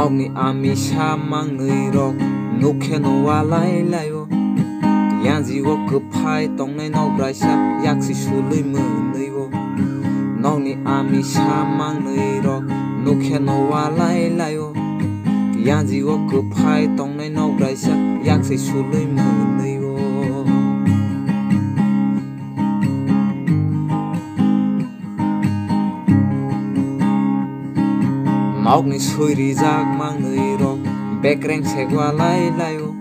Nogni ami samang nui rok nuke no walai layo Yanzi wo kepai tong nai no braisa yaksi sului munui wo Nogni ami samang nui rok nuke no walai layo Yanzi wo kepai tong nai no braisa yaksi sului munui wo Nogni suri jak mang nui rok bekreng segwa lai layo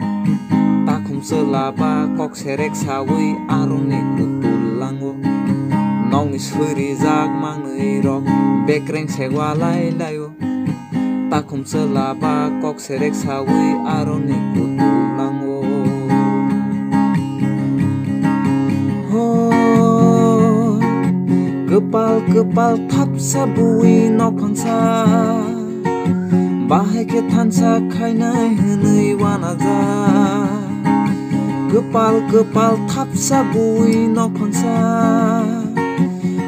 takum selaba kok serek sawi arung ni kutulang wo Nogni suri jak mang nui rok bekreng segwa lai layo takum selaba kok serek sawi arung ni kutulang wo Kepal thap sabui nok phangsa Bahai ke thansa khainai hunui wanaja Kepal thap sabui nok phangsa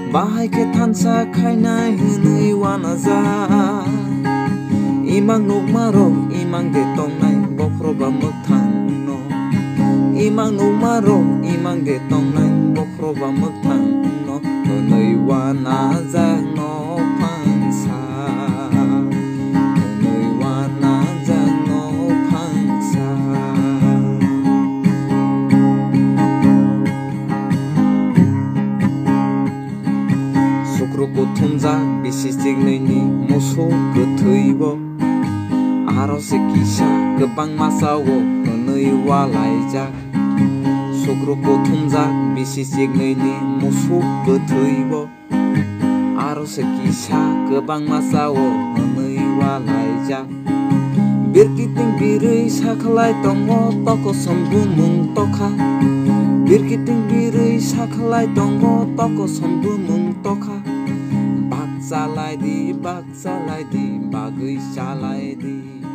Bahai ke thansa khainai hunui wanaja Imang nuk maro imang de tongnai bokro ba mukthang no Imang nuk maro imang de tongnai bokro ba mukthang no Hunui wanaja no phangsa Thumjak bisi signini musuh gotheibo arose kisa gobang masawo hunui walaijak Sugruko thumjak bisi signini musuh gotheibo arose kisa gobang masawo hunui walaijak Birkiting birui sakhlai tongo toko sambumung tokha Birkiting birui sakhlai tongo toko sambumung tokha Bak salai di, bagui salai di